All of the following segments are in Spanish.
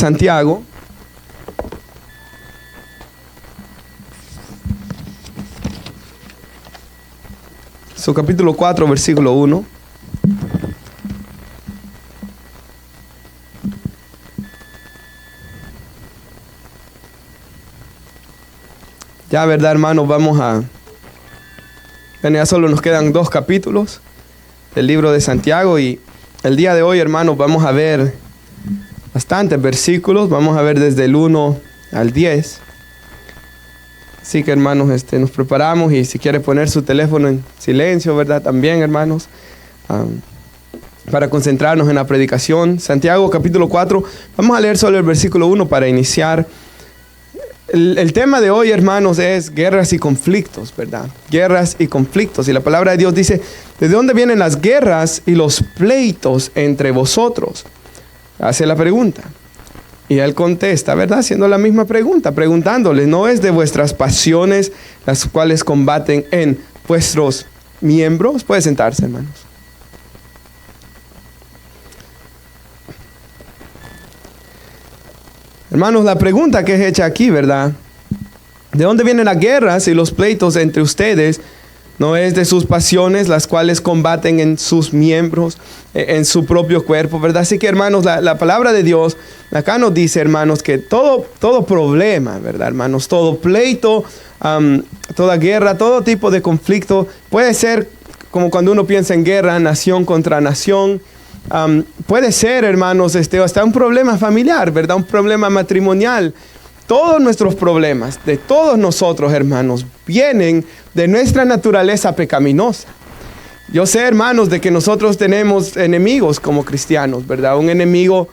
Santiago. Su capítulo 4, versículo 1. Ya, verdad, hermanos, ya solo nos quedan 2 capítulos del libro de Santiago y el día de hoy, hermanos, vamos a ver bastantes versículos. Vamos a ver desde el 1 al 10. Así que, hermanos, nos preparamos y si quiere poner su teléfono en silencio, ¿verdad? También, hermanos, para concentrarnos en la predicación. Santiago capítulo 4, vamos a leer solo el versículo 1 para iniciar. El tema de hoy, hermanos, es guerras y conflictos, ¿verdad? Guerras y conflictos. Y la palabra de Dios dice, ¿de dónde vienen las guerras y los pleitos entre vosotros? Hace la pregunta. Y él contesta, ¿verdad? Haciendo la misma pregunta, preguntándole, ¿no es de vuestras pasiones las cuales combaten en vuestros miembros? Puede sentarse, hermanos. Hermanos, la pregunta que es hecha aquí, ¿verdad? ¿De dónde vienen las guerras y los pleitos entre ustedes? No es de sus pasiones las cuales combaten en sus miembros, en su propio cuerpo, ¿verdad? Así que, hermanos, la palabra de Dios acá nos dice, hermanos, que todo problema, ¿verdad, hermanos? Todo pleito, toda guerra, todo tipo de conflicto puede ser como cuando uno piensa en guerra, nación contra nación. Puede ser, hermanos, hasta un problema familiar, ¿verdad? Un problema matrimonial. Todos nuestros problemas, de todos nosotros, hermanos, vienen de nuestra naturaleza pecaminosa. Yo sé, hermanos, de que nosotros tenemos enemigos como cristianos, ¿verdad? Un enemigo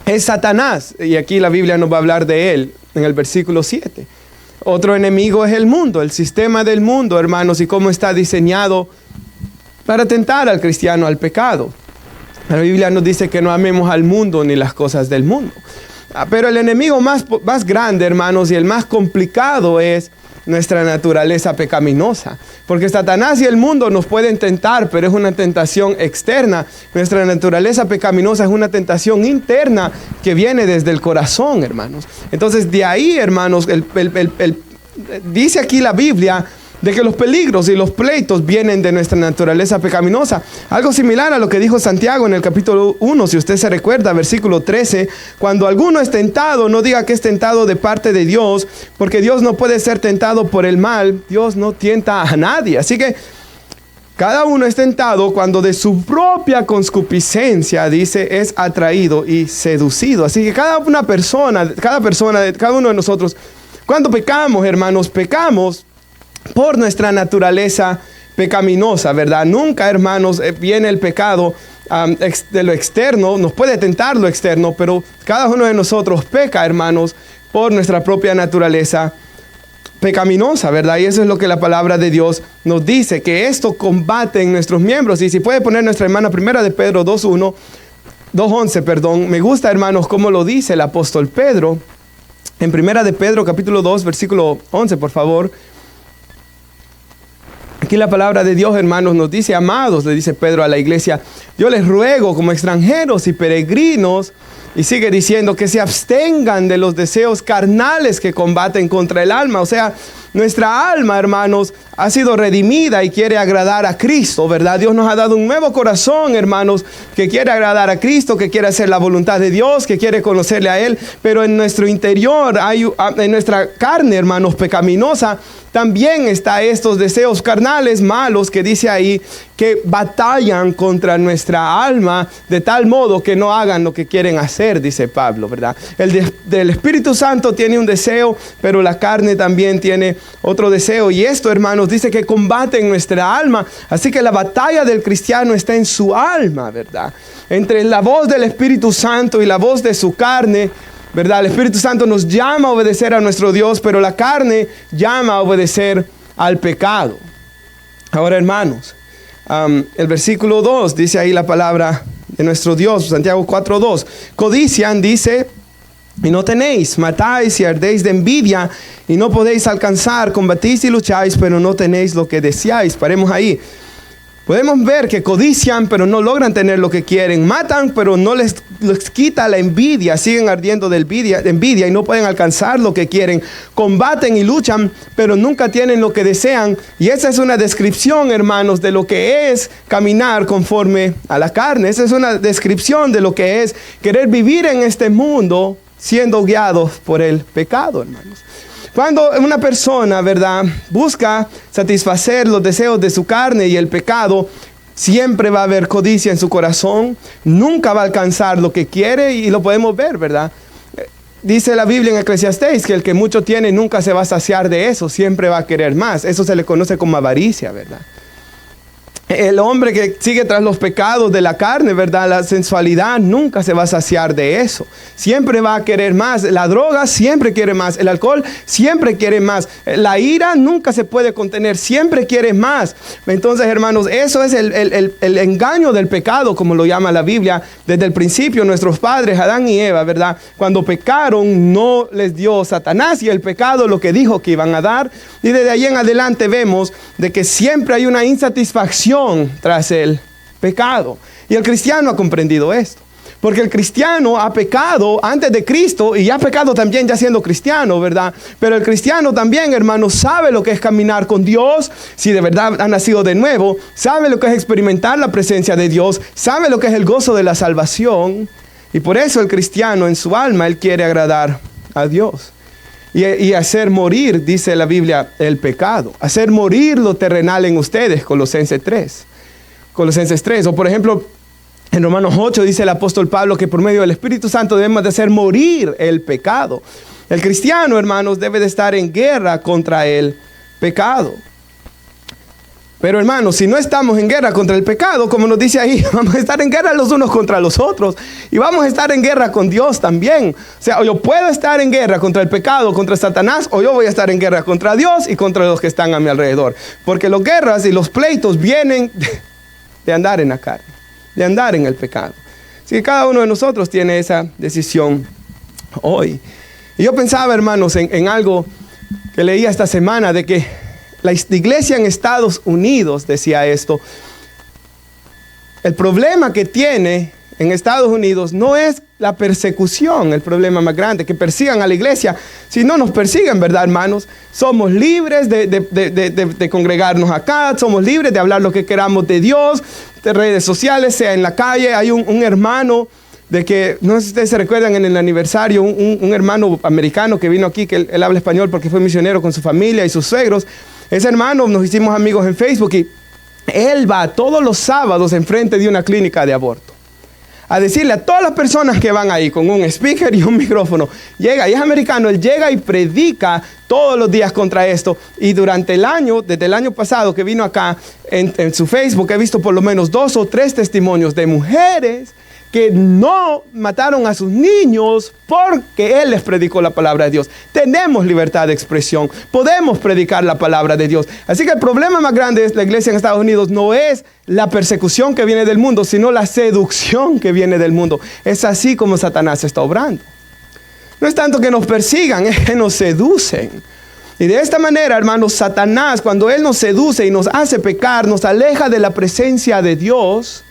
es Satanás, y aquí la Biblia nos va a hablar de él en el versículo 7. Otro enemigo es el mundo, el sistema del mundo, hermanos, y cómo está diseñado para tentar al cristiano al pecado. La Biblia nos dice que no amemos al mundo ni las cosas del mundo. Pero el enemigo más grande, hermanos, y el más complicado es nuestra naturaleza pecaminosa. Porque Satanás y el mundo nos pueden tentar, pero es una tentación externa. Nuestra naturaleza pecaminosa es una tentación interna que viene desde el corazón, hermanos. Entonces, de ahí, hermanos, dice aquí la Biblia de que los peligros y los pleitos vienen de nuestra naturaleza pecaminosa. Algo similar a lo que dijo Santiago en el capítulo 1, si usted se recuerda, versículo 13, cuando alguno es tentado, no diga que es tentado de parte de Dios, porque Dios no puede ser tentado por el mal. Dios no tienta a nadie. Así que cada uno es tentado cuando de su propia concupiscencia, dice, es atraído y seducido. Así que cada uno de nosotros, cuando pecamos, hermanos, pecamos por nuestra naturaleza pecaminosa, ¿verdad? Nunca, hermanos, viene el pecado de lo externo. Nos puede tentar lo externo, pero cada uno de nosotros peca, hermanos, por nuestra propia naturaleza pecaminosa, ¿verdad? Y eso es lo que la palabra de Dios nos dice, que esto combate en nuestros miembros. Y si puede poner nuestra hermana primera de Pedro 2:11, perdón. Me gusta, hermanos, cómo lo dice el apóstol Pedro. En primera de Pedro, capítulo 2, versículo 11, por favor. Aquí la palabra de Dios, hermanos, nos dice, amados, le dice Pedro a la iglesia, yo les ruego como extranjeros y peregrinos, y sigue diciendo que se abstengan de los deseos carnales que combaten contra el alma. O sea, nuestra alma, hermanos, ha sido redimida y quiere agradar a Cristo, ¿verdad? Dios nos ha dado un nuevo corazón, hermanos, que quiere agradar a Cristo, que quiere hacer la voluntad de Dios, que quiere conocerle a Él. Pero en nuestro interior, en nuestra carne, hermanos, pecaminosa, también está estos deseos carnales malos que dice ahí, que batallan contra nuestra alma de tal modo que no hagan lo que quieren hacer, dice Pablo, ¿verdad? El Espíritu Santo tiene un deseo, pero la carne también tiene otro deseo. Y esto, hermanos, dice que combaten nuestra alma. Así que la batalla del cristiano está en su alma, ¿verdad? Entre la voz del Espíritu Santo y la voz de su carne, ¿verdad? El Espíritu Santo nos llama a obedecer a nuestro Dios, pero la carne llama a obedecer al pecado. Ahora, hermanos, el versículo 2 dice ahí la palabra de nuestro Dios, Santiago 4:2. Codician, dice, y no tenéis, matáis y ardéis de envidia y no podéis alcanzar, combatís y lucháis, pero no tenéis lo que deseáis. Paremos ahí. Podemos ver que codician, pero no logran tener lo que quieren. Matan, pero no les quita la envidia. Siguen ardiendo de envidia y no pueden alcanzar lo que quieren. Combaten y luchan, pero nunca tienen lo que desean. Y esa es una descripción, hermanos, de lo que es caminar conforme a la carne. Esa es una descripción de lo que es querer vivir en este mundo siendo guiados por el pecado, hermanos. Cuando una persona, ¿verdad?, busca satisfacer los deseos de su carne y el pecado, siempre va a haber codicia en su corazón, nunca va a alcanzar lo que quiere y lo podemos ver, ¿verdad? Dice la Biblia en Eclesiastés que el que mucho tiene nunca se va a saciar de eso, siempre va a querer más. Eso se le conoce como avaricia, ¿verdad? El hombre que sigue tras los pecados de la carne, ¿verdad? La sensualidad nunca se va a saciar de eso. Siempre va a querer más. La droga siempre quiere más. El alcohol siempre quiere más. La ira nunca se puede contener. Siempre quiere más. Entonces, hermanos, eso es el engaño del pecado, como lo llama la Biblia. Desde el principio, nuestros padres, Adán y Eva, ¿verdad? Cuando pecaron, no les dio Satanás y el pecado lo que dijo que iban a dar. Y desde ahí en adelante vemos de que siempre hay una insatisfacción tras el pecado. Y el cristiano ha comprendido esto. Porque el cristiano ha pecado antes de Cristo y ya ha pecado también ya siendo cristiano, ¿verdad? Pero el cristiano también, hermano, sabe lo que es caminar con Dios, si de verdad ha nacido de nuevo, sabe lo que es experimentar la presencia de Dios, sabe lo que es el gozo de la salvación. Y por eso el cristiano en su alma, él quiere agradar a Dios. Y hacer morir, dice la Biblia, el pecado. Hacer morir lo terrenal en ustedes, Colosenses 3. Colosenses 3. O por ejemplo, en Romanos 8 dice el apóstol Pablo que por medio del Espíritu Santo debemos de hacer morir el pecado. El cristiano, hermanos, debe de estar en guerra contra el pecado. Pero hermanos, si no estamos en guerra contra el pecado, como nos dice ahí, vamos a estar en guerra los unos contra los otros. Y vamos a estar en guerra con Dios también. O sea, o yo puedo estar en guerra contra el pecado, contra Satanás, o yo voy a estar en guerra contra Dios y contra los que están a mi alrededor. Porque las guerras y los pleitos vienen de andar en la carne, de andar en el pecado. Así que cada uno de nosotros tiene esa decisión hoy. Y yo pensaba, hermanos, en algo que leía esta semana de que la iglesia en Estados Unidos decía esto. El problema que tiene en Estados Unidos no es la persecución, el problema más grande, que persigan a la iglesia. Si no nos persiguen, ¿verdad, hermanos? Somos libres de congregarnos acá, somos libres de hablar lo que queramos de Dios, de redes sociales, sea en la calle. Hay un hermano de que, no sé si ustedes se recuerdan en el aniversario, un hermano americano que vino aquí, que él habla español porque fue misionero con su familia y sus suegros. Ese hermano, nos hicimos amigos en Facebook y él va todos los sábados enfrente de una clínica de aborto a decirle a todas las personas que van ahí con un speaker y un micrófono, llega, y es americano, él llega y predica todos los días contra esto. Y durante el año, desde el año pasado que vino acá, en su Facebook he visto por lo menos 2 o 3 testimonios de mujeres que no mataron a sus niños porque él les predicó la palabra de Dios. Tenemos libertad de expresión, podemos predicar la palabra de Dios. Así que el problema más grande de la iglesia en Estados Unidos no es la persecución que viene del mundo, sino la seducción que viene del mundo. Es así como Satanás está obrando. No es tanto que nos persigan, es que nos seducen. Y de esta manera, hermanos, Satanás, cuando él nos seduce y nos hace pecar, nos aleja de la presencia de Dios.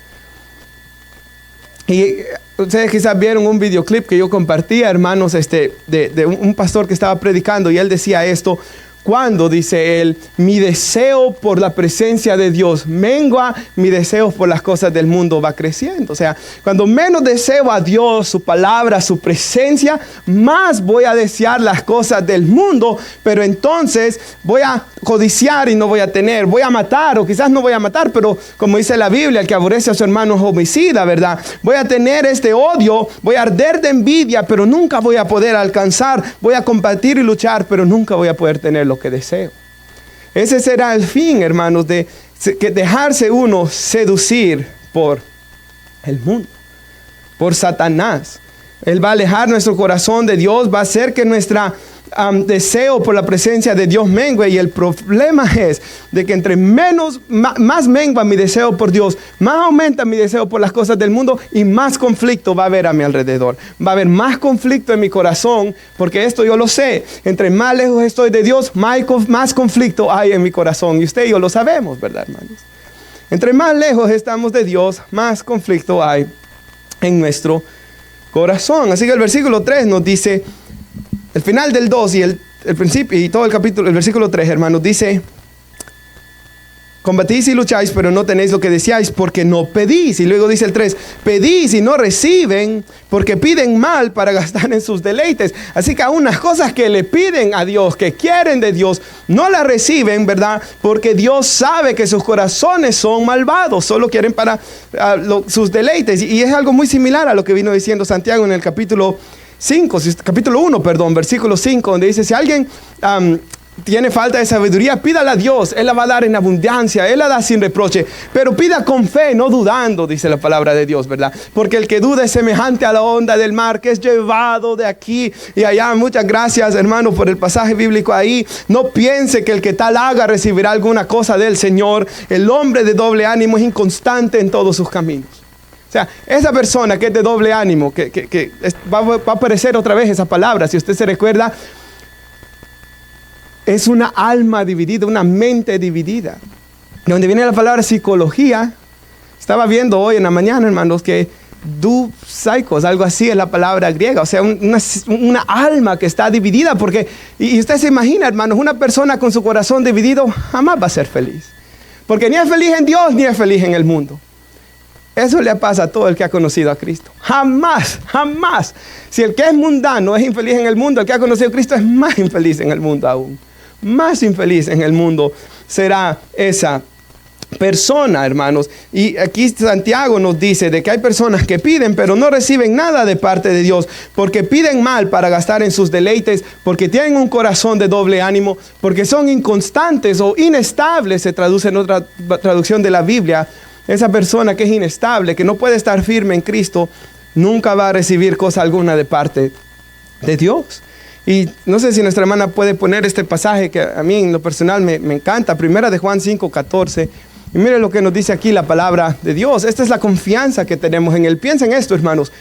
Y ustedes quizás vieron un videoclip que yo compartía, hermanos, de un pastor que estaba predicando y él decía esto: cuando, dice él, mi deseo por la presencia de Dios mengua, mi deseo por las cosas del mundo va creciendo. O sea, cuando menos deseo a Dios, su palabra, su presencia, más voy a desear las cosas del mundo, pero entonces voy a codiciar y no voy a tener, voy a matar, o quizás no voy a matar, pero como dice la Biblia, el que aborrece a su hermano es homicida, ¿verdad? Voy a tener este odio, voy a arder de envidia, pero nunca voy a poder alcanzar, voy a combatir y luchar, pero nunca voy a poder tener lo que deseo. Ese será el fin, hermanos, de dejarse uno seducir por el mundo, por Satanás. Él va a alejar nuestro corazón de Dios, va a hacer que nuestra deseo por la presencia de Dios mengue. Y el problema es de que entre más mengua mi deseo por Dios, más aumenta mi deseo por las cosas del mundo y más conflicto va a haber a mi alrededor. Va a haber más conflicto en mi corazón, porque esto yo lo sé. Entre más lejos estoy de Dios, más conflicto hay en mi corazón. Y usted y yo lo sabemos, ¿verdad, hermanos? Entre más lejos estamos de Dios, más conflicto hay en nuestro corazón. Así que el versículo 3 nos dice, el final del 2 y el principio y todo el capítulo, el versículo 3, hermanos, dice: combatís y lucháis, pero no tenéis lo que deseáis, porque no pedís. Y luego dice el 3, pedís y no reciben, porque piden mal para gastar en sus deleites. Así que aún las cosas que le piden a Dios, que quieren de Dios, no las reciben, ¿verdad? Porque Dios sabe que sus corazones son malvados, solo quieren para sus deleites. Y es algo muy similar a lo que vino diciendo Santiago en el capítulo 1, versículo 5, donde dice: si alguien tiene falta de sabiduría, pídala a Dios, Él la va a dar en abundancia, Él la da sin reproche, pero pida con fe, no dudando, dice la palabra de Dios, ¿verdad? Porque el que duda es semejante a la onda del mar, que es llevado de aquí y allá. Muchas gracias, hermano, por el pasaje bíblico ahí. No piense que el que tal haga recibirá alguna cosa del Señor. El hombre de doble ánimo es inconstante en todos sus caminos. O sea, esa persona que es de doble ánimo, va a aparecer otra vez esa palabra, si usted se recuerda, es una alma dividida, una mente dividida. De donde viene la palabra psicología. Estaba viendo hoy en la mañana, hermanos, que psychos, algo así es la palabra griega. O sea, una alma que está dividida. Porque, y usted se imagina, hermanos, una persona con su corazón dividido jamás va a ser feliz. Porque ni es feliz en Dios, ni es feliz en el mundo. Eso le pasa a todo el que ha conocido a Cristo. Jamás, jamás. Si el que es mundano es infeliz en el mundo, el que ha conocido a Cristo es más infeliz en el mundo aún. Más infeliz en el mundo será esa persona, hermanos. Y aquí Santiago nos dice de que hay personas que piden, pero no reciben nada de parte de Dios, porque piden mal para gastar en sus deleites, porque tienen un corazón de doble ánimo, porque son inconstantes o inestables, se traduce en otra traducción de la Biblia. Esa persona que es inestable, que no puede estar firme en Cristo, nunca va a recibir cosa alguna de parte de Dios. Y no sé si nuestra hermana puede poner este pasaje que a mí en lo personal me encanta, 1 de Juan 5:14. Y mire lo que nos dice aquí la palabra de Dios. Esta es la confianza que tenemos en Él. Piensen esto, hermanos.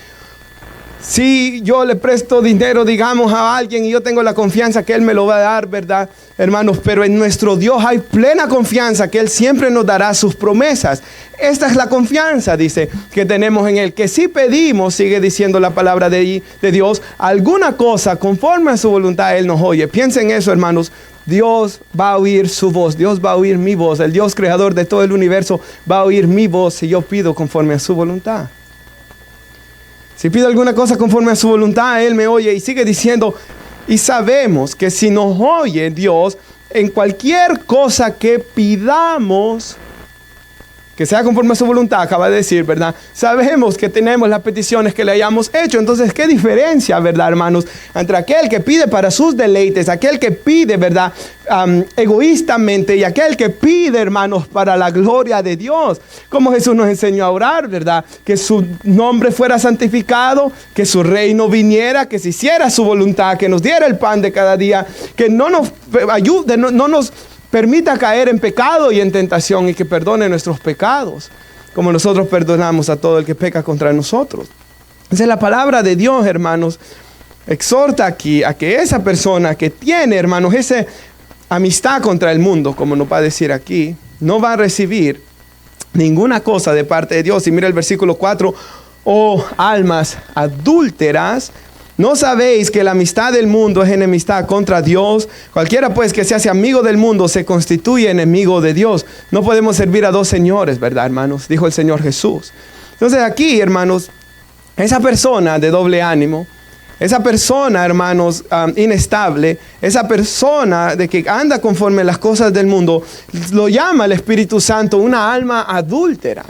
Si yo le presto dinero, digamos, a alguien y yo tengo la confianza que Él me lo va a dar, ¿verdad, hermanos? Pero en nuestro Dios hay plena confianza que Él siempre nos dará sus promesas. Esta es la confianza, dice, que tenemos en Él. Que si pedimos, sigue diciendo la palabra de Dios, alguna cosa conforme a su voluntad, Él nos oye. Piensen eso, hermanos. Dios va a oír su voz. Dios va a oír mi voz. El Dios creador de todo el universo va a oír mi voz si yo pido conforme a su voluntad. Si pido alguna cosa conforme a su voluntad, Él me oye. Y sigue diciendo, y sabemos que si nos oye Dios, en cualquier cosa que pidamos, que sea conforme a su voluntad, acaba de decir, ¿verdad? Sabemos que tenemos las peticiones que le hayamos hecho. Entonces, ¿qué diferencia, verdad, hermanos? Entre aquel que pide para sus deleites, aquel que pide, ¿verdad? Egoístamente, y aquel que pide, hermanos, para la gloria de Dios. Como Jesús nos enseñó a orar, ¿verdad? Que su nombre fuera santificado, que su reino viniera, que se hiciera su voluntad, que nos diera el pan de cada día, que no nos ayude, no nos permita caer en pecado y en tentación, y que perdone nuestros pecados, como nosotros perdonamos a todo el que peca contra nosotros. Entonces la palabra de Dios, hermanos, exhorta aquí a que esa persona que tiene, hermanos, esa amistad contra el mundo, como nos va a decir aquí, no va a recibir ninguna cosa de parte de Dios. Y mira el versículo 4, oh almas adúlteras, ¿no sabéis que la amistad del mundo es enemistad contra Dios? Cualquiera pues que se hace amigo del mundo se constituye enemigo de Dios. No podemos servir a dos señores, ¿verdad, hermanos? Dijo el Señor Jesús. Entonces aquí, hermanos, esa persona de doble ánimo, esa persona, hermanos, inestable, esa persona de que anda conforme a las cosas del mundo, lo llama el Espíritu Santo una alma adúltera.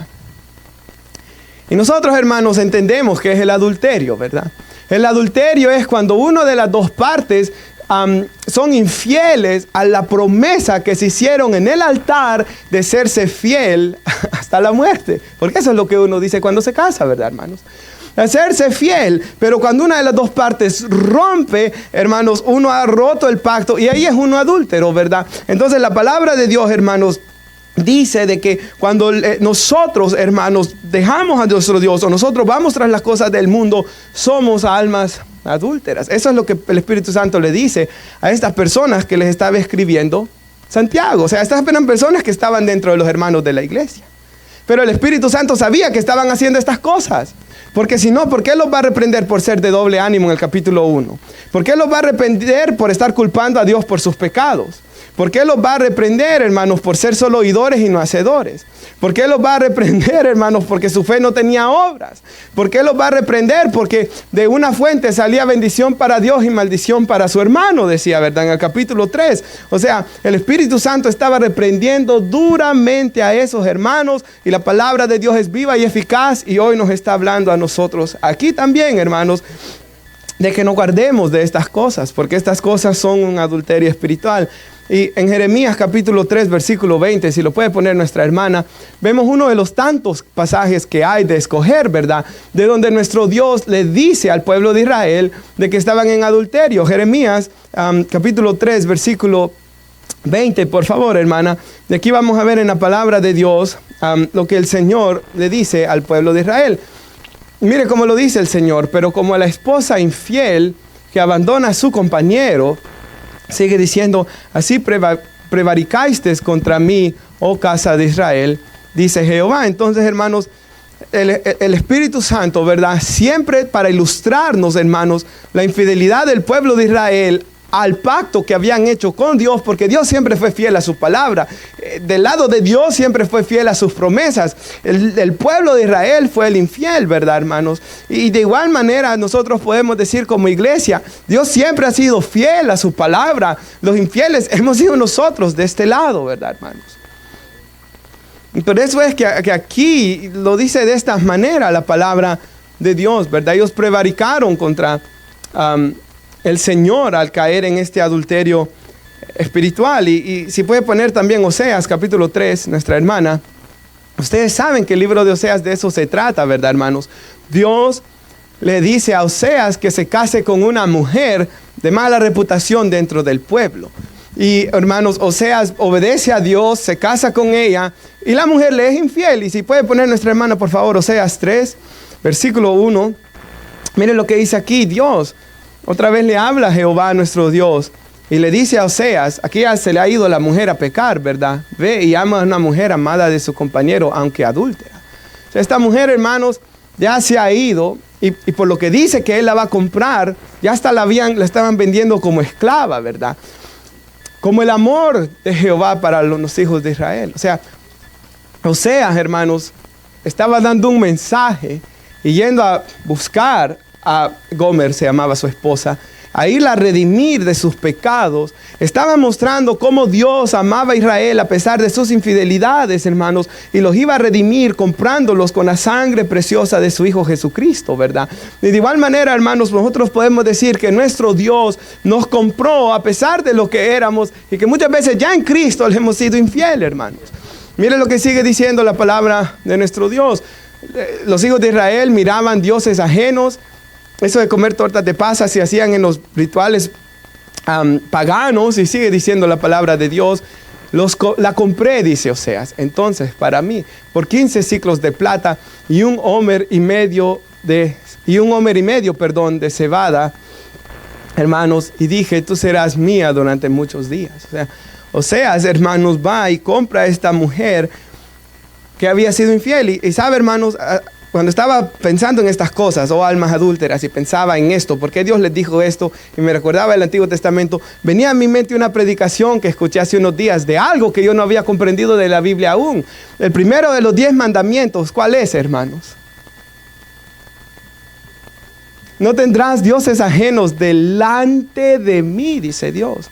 Y nosotros, hermanos, entendemos que es el adulterio, ¿verdad? El adulterio es cuando una de las dos partes son infieles a la promesa que se hicieron en el altar de serse fiel hasta la muerte. Porque eso es lo que uno dice cuando se casa, ¿verdad, hermanos? Hacerse fiel, pero cuando una de las dos partes rompe, hermanos, uno ha roto el pacto y ahí es uno adúltero, ¿verdad? Entonces la palabra de Dios, hermanos, dice de que cuando nosotros, hermanos, dejamos a nuestro Dios o nosotros vamos tras las cosas del mundo, somos almas adúlteras. Eso es lo que el Espíritu Santo le dice a estas personas que les estaba escribiendo Santiago. O sea, estas eran personas que estaban dentro de los hermanos de la iglesia. Pero el Espíritu Santo sabía que estaban haciendo estas cosas. Porque si no, ¿por qué los va a reprender por ser de doble ánimo en el capítulo 1? ¿Por qué los va a reprender por estar culpando a Dios por sus pecados? ¿Por qué los va a reprender, hermanos, por ser solo oidores y no hacedores? ¿Por qué los va a reprender, hermanos, porque su fe no tenía obras? ¿Por qué los va a reprender? Porque de una fuente salía bendición para Dios y maldición para su hermano, decía, ¿verdad? En el capítulo 3. O sea, el Espíritu Santo estaba reprendiendo duramente a esos hermanos, y la palabra de Dios es viva y eficaz, y hoy nos está hablando a nosotros aquí también, hermanos, de que no guardemos de estas cosas, porque estas cosas son un adulterio espiritual. Y en Jeremías capítulo 3, versículo 20, si lo puede poner nuestra hermana, vemos uno de los tantos pasajes que hay de escoger, ¿verdad? De donde nuestro Dios le dice al pueblo de Israel de que estaban en adulterio. Jeremías capítulo 3, versículo 20, por favor, hermana. De aquí vamos a ver en la palabra de Dios lo que el Señor le dice al pueblo de Israel. Mire cómo lo dice el Señor: pero como a la esposa infiel que abandona a su compañero, sigue diciendo, así prevaricasteis contra mí, oh casa de Israel, dice Jehová. Entonces, hermanos, el Espíritu Santo, ¿verdad? Siempre para ilustrarnos, hermanos, la infidelidad del pueblo de Israel al pacto que habían hecho con Dios, porque Dios siempre fue fiel a su palabra. Del lado de Dios siempre fue fiel a sus promesas. El pueblo de Israel fue el infiel, ¿verdad, hermanos? Y de igual manera nosotros podemos decir como iglesia, Dios siempre ha sido fiel a su palabra. Los infieles hemos sido nosotros de este lado, ¿verdad, hermanos? Y por eso es que aquí lo dice de esta manera la palabra de Dios, ¿verdad? Ellos prevaricaron contra el Señor al caer en este adulterio espiritual. Y si puede poner también Oseas capítulo 3, nuestra hermana. Ustedes saben que el libro de Oseas de eso se trata, ¿verdad, hermanos? Dios le dice a Oseas que se case con una mujer de mala reputación dentro del pueblo. Y, hermanos, Oseas obedece a Dios, se casa con ella, y la mujer le es infiel. Y si puede poner nuestra hermana, por favor, Oseas 3, versículo 1. Miren lo que dice aquí Dios. Otra vez le habla Jehová nuestro Dios y le dice a Oseas, aquí ya se le ha ido la mujer a pecar, ¿verdad? Ve y ama a una mujer amada de su compañero, aunque adúltera. O sea, esta mujer, hermanos, ya se ha ido, y por lo que dice que él la va a comprar, ya hasta la estaban vendiendo como esclava, ¿verdad? Como el amor de Jehová para los hijos de Israel. O sea, Oseas, hermanos, estaba dando un mensaje y yendo a buscar a Gomer, se llamaba su esposa, a irla a redimir de sus pecados. Estaba mostrando cómo Dios amaba a Israel a pesar de sus infidelidades, hermanos, y los iba a redimir comprándolos con la sangre preciosa de su Hijo Jesucristo, ¿verdad? Y de igual manera, hermanos, nosotros podemos decir que nuestro Dios nos compró a pesar de lo que éramos, y que muchas veces ya en Cristo le hemos sido infieles, hermanos. Miren lo que sigue diciendo la palabra de nuestro Dios. Los hijos de Israel miraban dioses ajenos. Eso de comer tortas de pasas se hacían en los rituales paganos, y sigue diciendo la palabra de Dios. La compré, dice Oseas, entonces para mí, por 15 ciclos de plata y un homer y medio de cebada, hermanos, y dije, tú serás mía durante muchos días. Oseas, hermanos, va y compra a esta mujer que había sido infiel. Y sabe, hermanos, cuando estaba pensando en estas cosas, oh almas adúlteras, y pensaba en esto, ¿por qué Dios les dijo esto? Y me recordaba el Antiguo Testamento, venía a mi mente una predicación que escuché hace unos días de algo que yo no había comprendido de la Biblia aún. El primero de los 10 mandamientos, ¿cuál es, hermanos? No tendrás dioses ajenos delante de mí, dice Dios.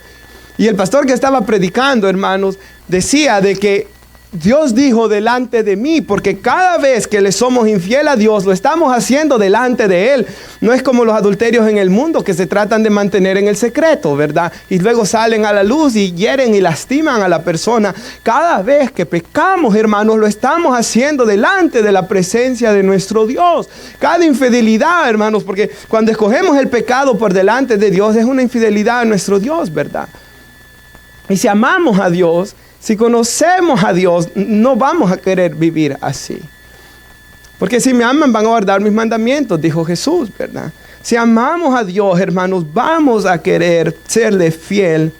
Y el pastor que estaba predicando, hermanos, decía de que Dios dijo delante de mí, porque cada vez que le somos infiel a Dios, lo estamos haciendo delante de Él. No es como los adulterios en el mundo que se tratan de mantener en el secreto, ¿verdad? Y luego salen a la luz y hieren y lastiman a la persona. Cada vez que pecamos, hermanos, lo estamos haciendo delante de la presencia de nuestro Dios. Cada infidelidad, hermanos, porque cuando escogemos el pecado por delante de Dios, es una infidelidad a nuestro Dios, ¿verdad? Y si amamos a Dios, si conocemos a Dios, no vamos a querer vivir así. Porque si me aman, van a guardar mis mandamientos, dijo Jesús, ¿verdad? Si amamos a Dios, hermanos, vamos a querer serle fiel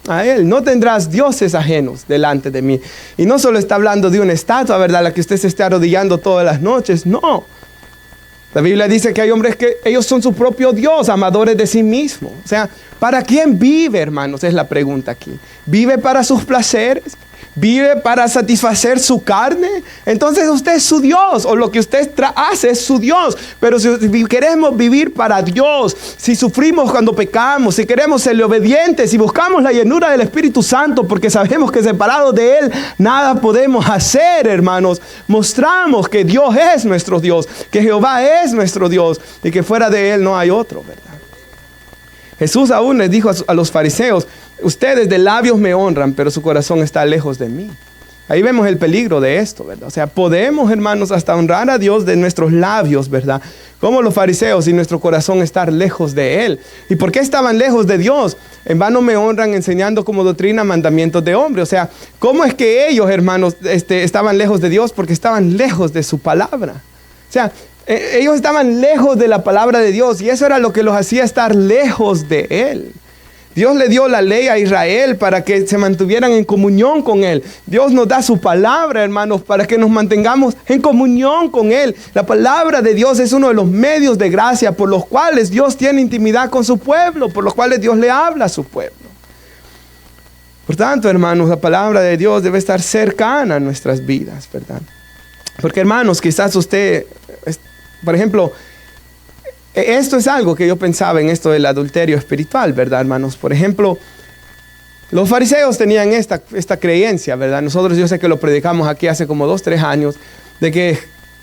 a Él. No tendrás dioses ajenos delante de mí. Y no solo está hablando de una estatua, ¿verdad?, a la que usted se esté arrodillando todas las noches. No. La Biblia dice que hay hombres que ellos son su propio Dios, amadores de sí mismos. O sea, ¿para quién vive, hermanos? Es la pregunta aquí. ¿Vive para sus placeres? ¿Vive para satisfacer su carne? Entonces usted es su Dios, o lo que usted hace es su Dios. Pero si queremos vivir para Dios, si sufrimos cuando pecamos, si queremos serle obedientes, si buscamos la llenura del Espíritu Santo, porque sabemos que separados de Él nada podemos hacer, hermanos, mostramos que Dios es nuestro Dios, que Jehová es nuestro Dios y que fuera de Él no hay otro, ¿verdad? Jesús aún les dijo a los fariseos: ustedes de labios me honran, pero su corazón está lejos de mí. Ahí vemos el peligro de esto, ¿verdad? O sea, podemos, hermanos, hasta honrar a Dios de nuestros labios, ¿verdad? Como los fariseos, y nuestro corazón estar lejos de Él. ¿Y por qué estaban lejos de Dios? En vano me honran enseñando como doctrina mandamientos de hombre. O sea, ¿cómo es que ellos, hermanos, estaban lejos de Dios? Porque estaban lejos de su palabra. O sea, ellos estaban lejos de la palabra de Dios, y eso era lo que los hacía estar lejos de Él. Dios le dio la ley a Israel para que se mantuvieran en comunión con Él. Dios nos da su palabra, hermanos, para que nos mantengamos en comunión con Él. La palabra de Dios es uno de los medios de gracia por los cuales Dios tiene intimidad con su pueblo, por los cuales Dios le habla a su pueblo. Por tanto, hermanos, la palabra de Dios debe estar cercana a nuestras vidas, ¿verdad? Porque, hermanos, quizás usted, por ejemplo, esto es algo que yo pensaba en esto del adulterio espiritual, ¿verdad, hermanos? Por ejemplo, los fariseos tenían esta creencia, ¿verdad? Nosotros, yo sé que lo predicamos aquí hace como 2-3 años, de que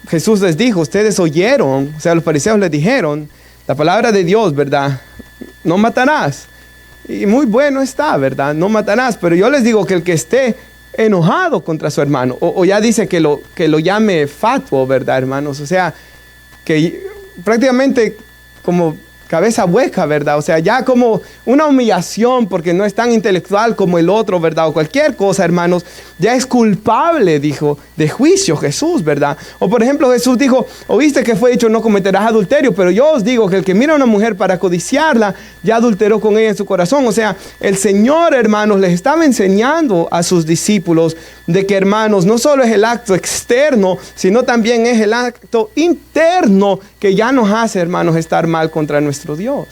Jesús les dijo: ustedes oyeron, o sea, los fariseos les dijeron la palabra de Dios, ¿verdad? No matarás. Y muy bueno está, ¿verdad? No matarás. Pero yo les digo que el que esté enojado contra su hermano, o ya dice que lo llame fatuo, ¿verdad, hermanos? O sea, que prácticamente como cabeza hueca, ¿verdad? O sea, ya como una humillación porque no es tan intelectual como el otro, ¿verdad? O cualquier cosa, hermanos, ya es culpable, dijo, de juicio Jesús, ¿verdad? O por ejemplo, Jesús dijo: oíste que fue dicho, no cometerás adulterio, pero yo os digo que el que mira a una mujer para codiciarla, ya adulteró con ella en su corazón. O sea, el Señor, hermanos, les estaba enseñando a sus discípulos de que, hermanos, no solo es el acto externo, sino también es el acto interno que ya nos hace, hermanos, estar mal contra nuestro Dios.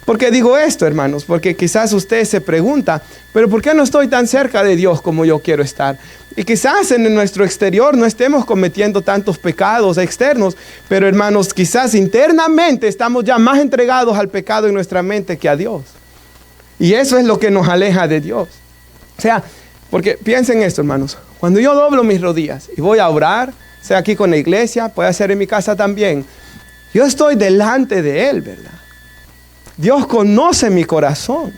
¿Por qué digo esto, hermanos? Porque quizás usted se pregunta: ¿pero por qué no estoy tan cerca de Dios como yo quiero estar? Y quizás en nuestro exterior no estemos cometiendo tantos pecados externos, pero, hermanos, quizás internamente estamos ya más entregados al pecado en nuestra mente que a Dios. Y eso es lo que nos aleja de Dios. O sea, porque piensen esto, hermanos: cuando yo doblo mis rodillas y voy a orar, sea aquí con la iglesia, puede ser en mi casa también, yo estoy delante de Él, ¿verdad? Dios conoce mi corazón.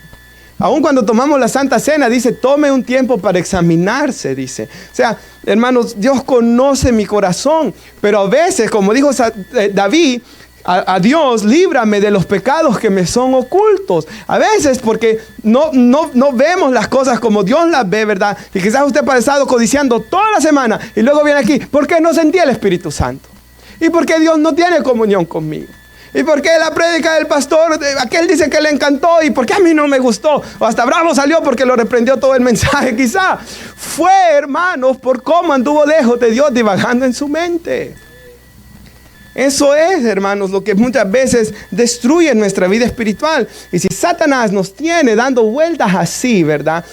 Aun cuando tomamos la Santa Cena, dice: tome un tiempo para examinarse, dice. O sea, hermanos, Dios conoce mi corazón. Pero a veces, como dijo David, a Dios, líbrame de los pecados que me son ocultos. A veces porque no vemos las cosas como Dios las ve, ¿verdad? Y quizás usted ha pasado codiciando toda la semana y luego viene aquí: ¿por qué no sentí el Espíritu Santo? ¿Y por qué Dios no tiene comunión conmigo? ¿Y por qué la prédica del pastor, aquel dice que le encantó, y por qué a mí no me gustó? O hasta bravo salió porque lo reprendió todo el mensaje. Quizá fue, hermanos, por cómo anduvo lejos de Dios, divagando en su mente. Eso es, hermanos, lo que muchas veces destruye nuestra vida espiritual. Y si Satanás nos tiene dando vueltas así, ¿verdad?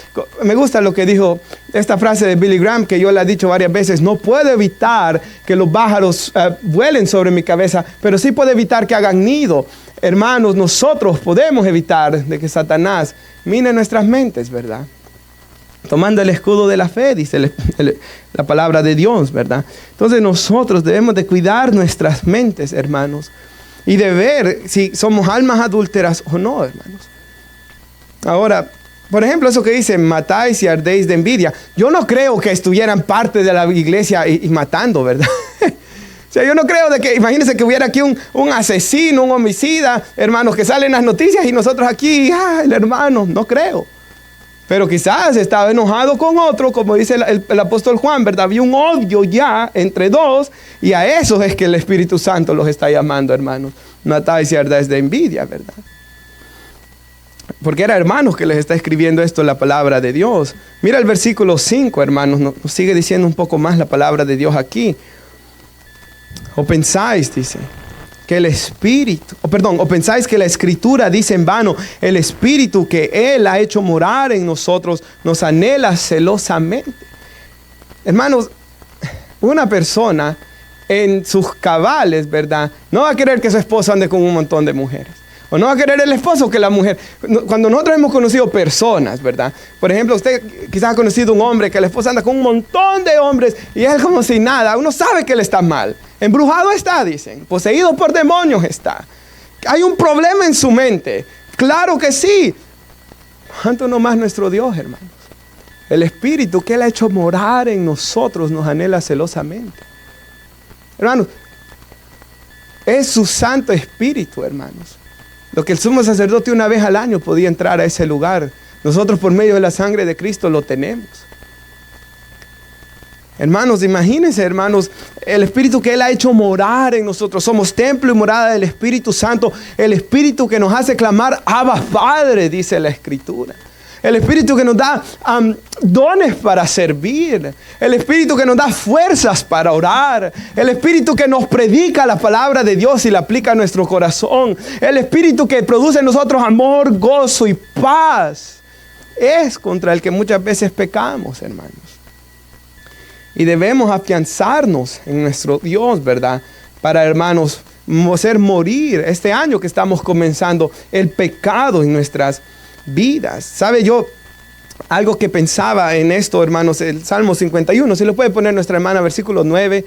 Me gusta lo que dijo esta frase de Billy Graham, que yo le he dicho varias veces: no puedo evitar que los pájaros vuelen sobre mi cabeza, pero sí puedo evitar que hagan nido. Hermanos, nosotros podemos evitar de que Satanás mine nuestras mentes, ¿verdad? Tomando el escudo de la fe, dice la palabra de Dios, ¿verdad? Entonces nosotros debemos de cuidar nuestras mentes, hermanos, y de ver si somos almas adúlteras o no, hermanos. Ahora, por ejemplo, eso que dice: matáis y ardéis de envidia. Yo no creo que estuvieran parte de la iglesia y matando, ¿verdad? O sea, yo no creo de que, imagínense que hubiera aquí un asesino, un homicida, hermanos, que salen las noticias y nosotros aquí, el hermano, no creo. Pero quizás estaba enojado con otro, como dice el apóstol Juan, ¿verdad? Había un odio ya entre dos, y a esos es que el Espíritu Santo los está llamando, hermanos. Matáis y ardáis de envidia, ¿verdad? Porque era hermanos que les está escribiendo esto la palabra de Dios. Mira el versículo 5, hermanos, nos sigue diciendo un poco más la palabra de Dios aquí. O pensáis, dice, que el Espíritu, o pensáis que la Escritura dice en vano, el Espíritu que Él ha hecho morar en nosotros nos anhela celosamente. Hermanos, una persona en sus cabales, ¿verdad? No va a querer que su esposo ande con un montón de mujeres. O no va a querer el esposo que la mujer. Cuando nosotros hemos conocido personas, ¿verdad? Por ejemplo, usted quizás ha conocido un hombre que la esposa anda con un montón de hombres y él como si nada. Uno sabe que él está mal. Embrujado está, dicen. Poseído por demonios está. Hay un problema en su mente. Claro que sí. ¿Cuánto no más nuestro Dios, hermanos? El Espíritu que Él ha hecho morar en nosotros nos anhela celosamente. Hermanos, es su Santo Espíritu, hermanos. Lo que el sumo sacerdote una vez al año podía entrar a ese lugar. Nosotros por medio de la sangre de Cristo lo tenemos. Hermanos, imagínense, hermanos, el Espíritu que Él ha hecho morar en nosotros. Somos templo y morada del Espíritu Santo. El Espíritu que nos hace clamar, Abba, Padre, dice la Escritura. El Espíritu que nos da dones para servir. El Espíritu que nos da fuerzas para orar. El Espíritu que nos predica la palabra de Dios y la aplica a nuestro corazón. El Espíritu que produce en nosotros amor, gozo y paz. Es contra el que muchas veces pecamos, hermanos. Y debemos afianzarnos en nuestro Dios, ¿verdad? Para, hermanos, hacer morir este año que estamos comenzando el pecado en nuestras vidas. ¿Sabe yo? Algo que pensaba en esto, hermanos, el Salmo 51, si lo puede poner nuestra hermana, versículo 9.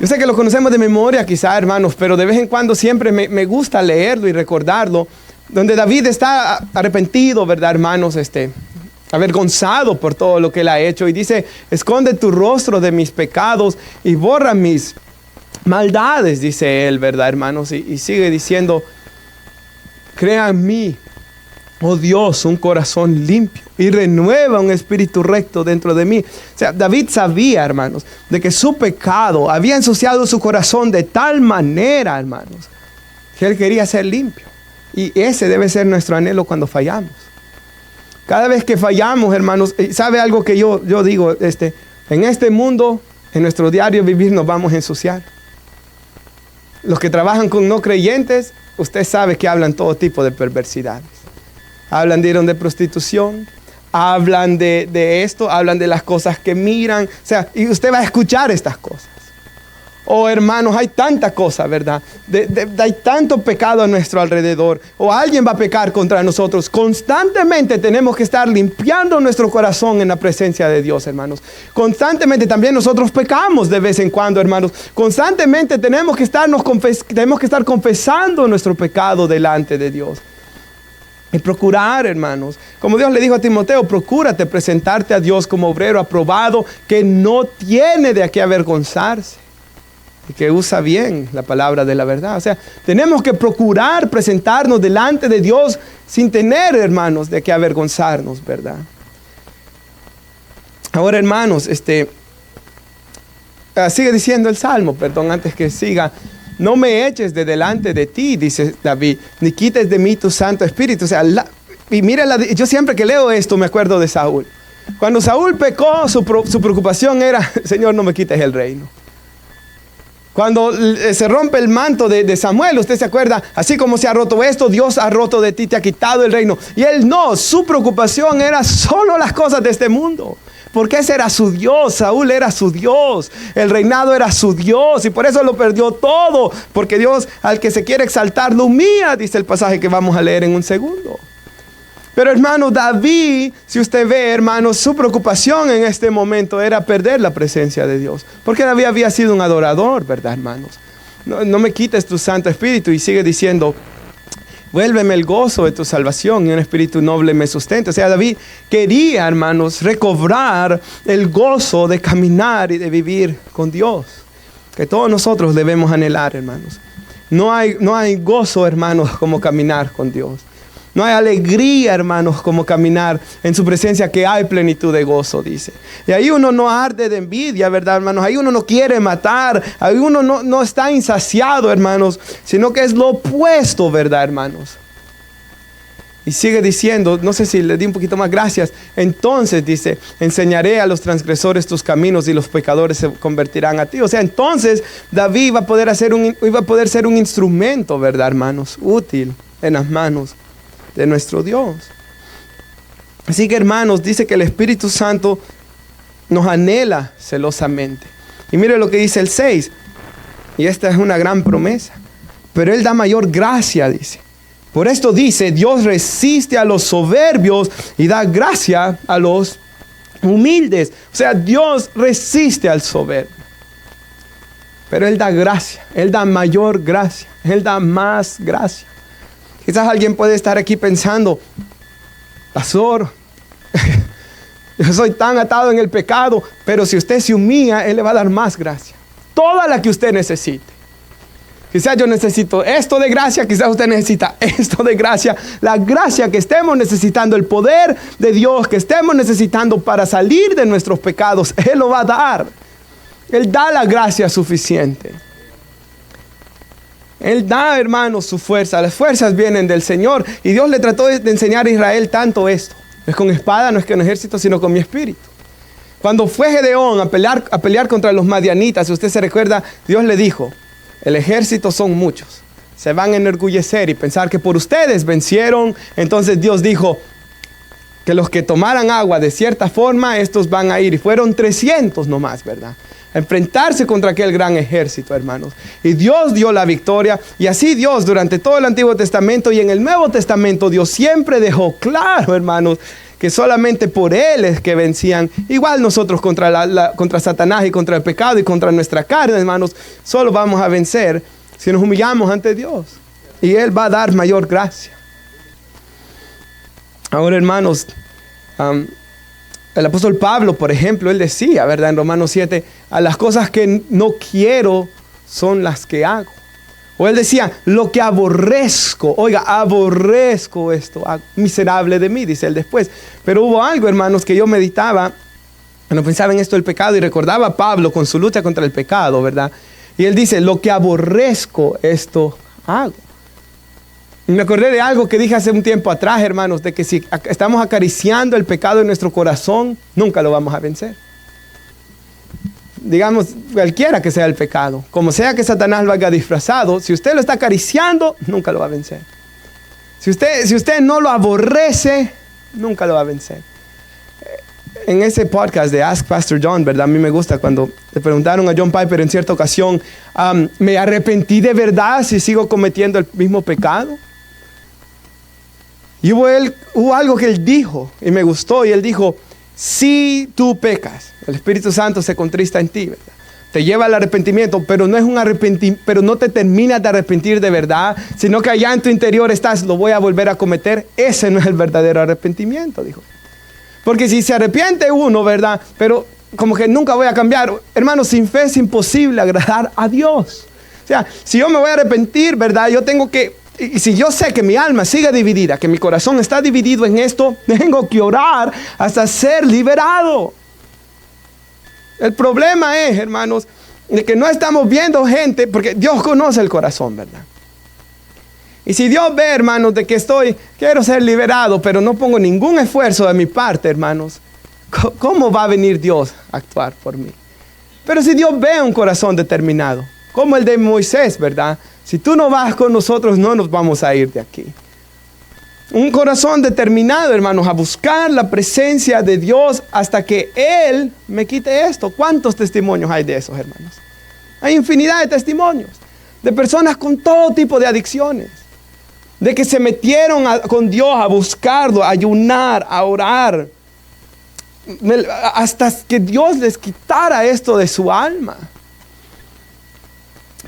Yo sé que lo conocemos de memoria quizá, hermanos, pero de vez en cuando siempre me gusta leerlo y recordarlo, donde David está arrepentido, ¿verdad, hermanos? Avergonzado por todo lo que él ha hecho, y dice, esconde tu rostro de mis pecados y borra mis maldades, dice él, ¿verdad, hermanos? Y sigue diciendo, crea en mí, oh Dios, un corazón limpio y renueva un espíritu recto dentro de mí. O sea, David sabía, hermanos, de que su pecado había ensuciado su corazón de tal manera, hermanos, que él quería ser limpio. Y ese debe ser nuestro anhelo cuando fallamos. Cada vez que fallamos, hermanos, ¿sabe algo que yo digo? En este mundo, en nuestro diario vivir, nos vamos a ensuciar. Los que trabajan con no creyentes, usted sabe que hablan todo tipo de perversidades. Hablan de prostitución, hablan de esto, hablan de las cosas que miran. O sea, y usted va a escuchar estas cosas. Oh, hermanos, hay tanta cosa, ¿verdad? Hay tanto pecado a nuestro alrededor. O alguien va a pecar contra nosotros. Constantemente tenemos que estar limpiando nuestro corazón en la presencia de Dios, hermanos. Constantemente también nosotros pecamos de vez en cuando, hermanos. Constantemente tenemos que estar confesando nuestro pecado delante de Dios. Y procurar, hermanos, como Dios le dijo a Timoteo, procúrate presentarte a Dios como obrero aprobado, que no tiene de qué avergonzarse y que usa bien la palabra de la verdad. O sea, tenemos que procurar presentarnos delante de Dios sin tener, hermanos, de qué avergonzarnos, ¿verdad? Ahora, hermanos, sigue diciendo el Salmo, perdón, antes que siga. No me eches de delante de ti, dice David, ni quites de mí tu Santo Espíritu. O sea, y mira, yo siempre que leo esto me acuerdo de Saúl. Cuando Saúl pecó, su preocupación era, Señor, no me quites el reino. Cuando se rompe el manto de Samuel, usted se acuerda, así como se ha roto esto, Dios ha roto de ti, te ha quitado el reino. Y él no, su preocupación era solo las cosas de este mundo. Porque ese era su Dios, Saúl era su Dios, el reinado era su Dios y por eso lo perdió todo. Porque Dios al que se quiere exaltar lo humilla, dice el pasaje que vamos a leer en un segundo. Pero hermano, David, si usted ve, hermano, su preocupación en este momento era perder la presencia de Dios. Porque David había sido un adorador, ¿verdad, hermanos? No me quites tu Santo Espíritu, y sigue diciendo, vuélveme el gozo de tu salvación y un espíritu noble me sustenta. O sea, David quería, hermanos, recobrar el gozo de caminar y de vivir con Dios. Que todos nosotros debemos anhelar, hermanos. No hay gozo, hermanos, como caminar con Dios. No hay alegría, hermanos, como caminar en su presencia, que hay plenitud de gozo, dice. Y ahí uno no arde de envidia, ¿verdad, hermanos? Ahí uno no quiere matar. Ahí uno no está insaciado, hermanos, sino que es lo opuesto, ¿verdad, hermanos? Y sigue diciendo, no sé si le di un poquito más, gracias. Entonces dice, enseñaré a los transgresores tus caminos y los pecadores se convertirán a ti. O sea, entonces David iba a poder ser un instrumento, ¿verdad, hermanos? Útil en las manos de nuestro Dios. Así que, hermanos, dice que el Espíritu Santo nos anhela celosamente. Y mire lo que dice el 6. Y esta es una gran promesa. Pero Él da mayor gracia, dice. Por esto dice, Dios resiste a los soberbios y da gracia a los humildes. O sea, Dios resiste al soberbio. Pero Él da gracia, Él da mayor gracia, Él da más gracia. Quizás alguien puede estar aquí pensando, pastor, yo soy tan atado en el pecado, pero si usted se humilla, Él le va a dar más gracia. Toda la que usted necesite. Quizás yo necesito esto de gracia, quizás usted necesita esto de gracia. La gracia que estemos necesitando, el poder de Dios que estemos necesitando para salir de nuestros pecados, Él lo va a dar. Él da la gracia suficiente. Él da, hermanos, su fuerza. Las fuerzas vienen del Señor. Y Dios le trató de enseñar a Israel tanto esto. No es con espada, no es con ejército, sino con mi espíritu. Cuando fue Gedeón a pelear contra los madianitas, si usted se recuerda, Dios le dijo, el ejército son muchos. Se van a enorgullecer y pensar que por ustedes vencieron. Entonces Dios dijo que los que tomaran agua de cierta forma, estos van a ir. Y fueron 300 nomás, ¿verdad? A enfrentarse contra aquel gran ejército, hermanos. Y Dios dio la victoria. Y así Dios durante todo el Antiguo Testamento y en el Nuevo Testamento, Dios siempre dejó claro, hermanos, que solamente por Él es que vencían. Igual nosotros contra Satanás y contra el pecado y contra nuestra carne, hermanos, solo vamos a vencer si nos humillamos ante Dios. Y Él va a dar mayor gracia. Ahora, hermanos, el apóstol Pablo, por ejemplo, él decía, ¿verdad? En Romanos 7, a las cosas que no quiero son las que hago. O él decía, lo que aborrezco, oiga, aborrezco esto, miserable de mí, dice él después. Pero hubo algo, hermanos, que yo meditaba, cuando pensaba en esto del pecado, y recordaba a Pablo con su lucha contra el pecado, ¿verdad? Y él dice, lo que aborrezco, esto hago. Y me acordé de algo que dije hace un tiempo atrás, hermanos, de que si estamos acariciando el pecado en nuestro corazón, nunca lo vamos a vencer. Digamos, cualquiera que sea el pecado, como sea que Satanás lo haga disfrazado, si usted lo está acariciando, nunca lo va a vencer. Si usted no lo aborrece, nunca lo va a vencer. En ese podcast de Ask Pastor John, ¿verdad? A mí me gusta cuando le preguntaron a John Piper en cierta ocasión, ¿me arrepentí de verdad si sigo cometiendo el mismo pecado? Y hubo algo que él dijo y me gustó, y él dijo, si tú pecas, el Espíritu Santo se contrista en ti, ¿verdad? Te lleva al arrepentimiento, pero no es un arrepentimiento, pero no te terminas de arrepentir de verdad, sino que allá en tu interior estás, lo voy a volver a cometer. Ese no es el verdadero arrepentimiento, dijo. Porque si se arrepiente uno, ¿verdad? Pero como que nunca voy a cambiar. Hermanos, sin fe es imposible agradar a Dios. O sea, si yo me voy a arrepentir, ¿verdad? Yo tengo que, y si yo sé que mi alma sigue dividida, que mi corazón está dividido en esto, tengo que orar hasta ser liberado. El problema es, hermanos, de que no estamos viendo gente, porque Dios conoce el corazón, ¿verdad? Y si Dios ve, hermanos, de que quiero ser liberado, pero no pongo ningún esfuerzo de mi parte, hermanos, ¿cómo va a venir Dios a actuar por mí? Pero si Dios ve un corazón determinado, como el de Moisés, ¿verdad? Si tú no vas con nosotros, no nos vamos a ir de aquí. Un corazón determinado, hermanos, a buscar la presencia de Dios hasta que Él me quite esto. ¿Cuántos testimonios hay de esos, hermanos? Hay infinidad de testimonios de personas con todo tipo de adicciones, de que se metieron con Dios a buscarlo, a ayunar, a orar, hasta que Dios les quitara esto de su alma.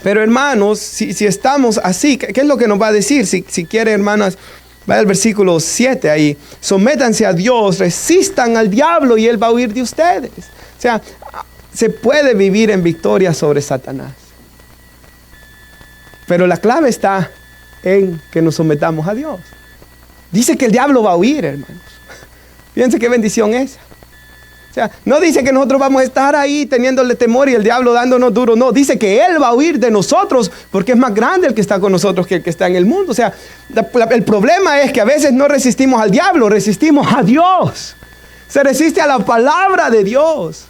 Pero hermanos, si estamos así, ¿qué es lo que nos va a decir? Si quiere, hermanas, vaya al versículo 7 ahí. Sométanse a Dios, resistan al diablo y Él va a huir de ustedes. O sea, se puede vivir en victoria sobre Satanás. Pero la clave está en que nos sometamos a Dios. Dice que el diablo va a huir, hermanos. Fíjense qué bendición esa. O sea, no dice que nosotros vamos a estar ahí teniéndole temor y el diablo dándonos duro. No, dice que Él va a huir de nosotros porque es más grande el que está con nosotros que el que está en el mundo. O sea, el problema es que a veces no resistimos al diablo, resistimos a Dios. Se resiste a la palabra de Dios.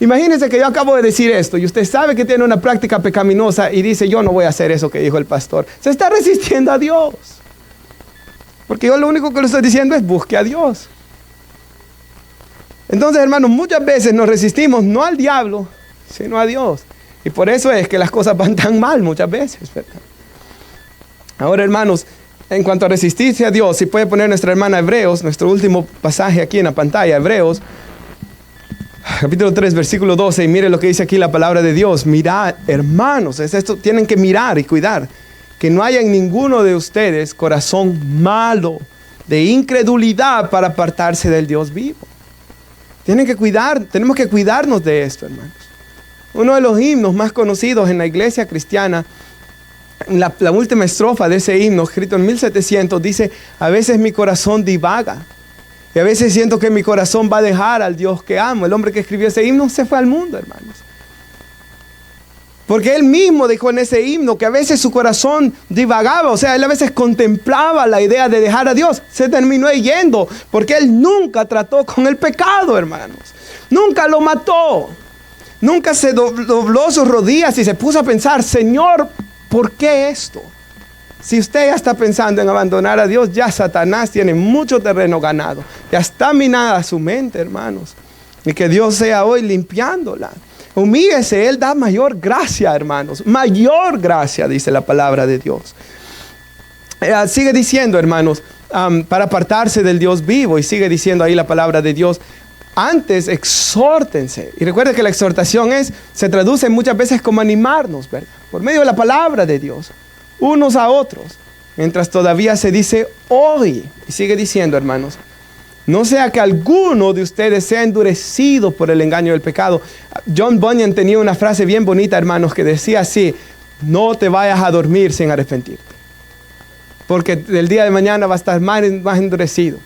Imagínense que yo acabo de decir esto y usted sabe que tiene una práctica pecaminosa y dice, yo no voy a hacer eso que dijo el pastor. Se está resistiendo a Dios. Porque yo lo único que le estoy diciendo es busque a Dios. Entonces, hermanos, muchas veces nos resistimos no al diablo, sino a Dios. Y por eso es que las cosas van tan mal muchas veces, ¿verdad? Ahora, hermanos, en cuanto a resistirse a Dios, si puede poner nuestra hermana Hebreos, nuestro último pasaje aquí en la pantalla, Hebreos, capítulo 3, versículo 12, y mire lo que dice aquí la palabra de Dios. Mirad, hermanos, es esto, tienen que mirar y cuidar, que no haya en ninguno de ustedes corazón malo de incredulidad para apartarse del Dios vivo. Tenemos que cuidarnos de esto, hermanos. Uno de los himnos más conocidos en la iglesia cristiana, la última estrofa de ese himno, escrito en 1700, dice, a veces mi corazón divaga. Y a veces siento que mi corazón va a dejar al Dios que amo. El hombre que escribió ese himno se fue al mundo, hermanos. Porque él mismo dijo en ese himno que a veces su corazón divagaba. O sea, él a veces contemplaba la idea de dejar a Dios. Se terminó yendo porque él nunca trató con el pecado, hermanos. Nunca lo mató. Nunca se dobló sus rodillas y se puso a pensar, Señor, ¿por qué esto? Si usted ya está pensando en abandonar a Dios, ya Satanás tiene mucho terreno ganado. Ya está minada su mente, hermanos. Y que Dios sea hoy limpiándola. Humíllese, Él da mayor gracia, hermanos. Mayor gracia, dice la palabra de Dios. Sigue diciendo, hermanos, para apartarse del Dios vivo. Y sigue diciendo ahí la palabra de Dios. Antes, exhórtense. Y recuerde que la exhortación se traduce muchas veces como animarnos, ¿verdad? Por medio de la palabra de Dios. Unos a otros, mientras todavía se dice hoy. Y sigue diciendo, hermanos, no sea que alguno de ustedes sea endurecido por el engaño del pecado. John Bunyan tenía una frase bien bonita, hermanos, que decía así, no te vayas a dormir sin arrepentirte. Porque el día de mañana va a estar más endurecido.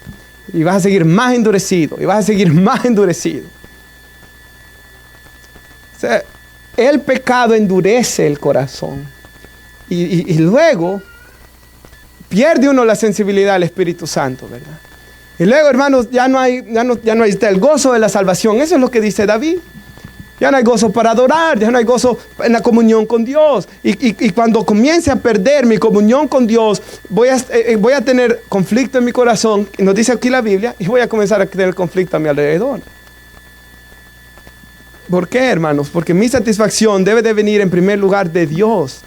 Y vas a seguir más endurecido. Y vas a seguir más endurecido. O sea, el pecado endurece el corazón. Y luego pierde uno la sensibilidad al Espíritu Santo, ¿verdad? Y luego, hermanos, ya no hay el gozo de la salvación. Eso es lo que dice David. Ya no hay gozo para adorar, ya no hay gozo en la comunión con Dios. Y cuando comience a perder mi comunión con Dios, voy a tener conflicto en mi corazón, nos dice aquí la Biblia, y voy a comenzar a tener conflicto a mi alrededor. ¿Por qué, hermanos? Porque mi satisfacción debe de venir en primer lugar de Dios.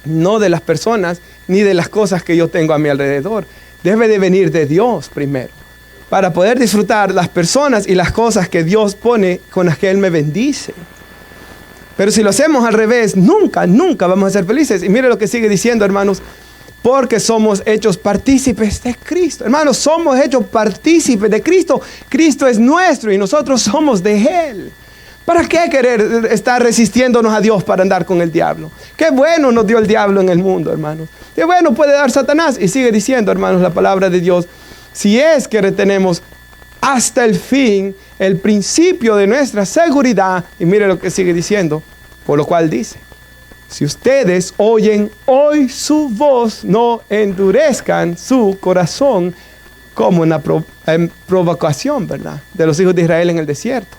No de las personas, ni de las cosas que yo tengo a mi alrededor. Debe de venir de Dios primero. Para poder disfrutar las personas y las cosas que Dios pone con las que Él me bendice. Pero si lo hacemos al revés, nunca vamos a ser felices. Y mire lo que sigue diciendo, hermanos. Porque somos hechos partícipes de Cristo. Hermanos, somos hechos partícipes de Cristo. Cristo es nuestro y nosotros somos de Él. ¿Para qué querer estar resistiéndonos a Dios para andar con el diablo? Qué bueno nos dio el diablo en el mundo, hermanos. Qué bueno puede dar Satanás. Y sigue diciendo, hermanos, la palabra de Dios. Si es que retenemos hasta el fin el principio de nuestra seguridad. Y mire lo que sigue diciendo. Por lo cual dice. Si ustedes oyen hoy su voz, no endurezcan su corazón como una provocación, ¿verdad? De los hijos de Israel en el desierto.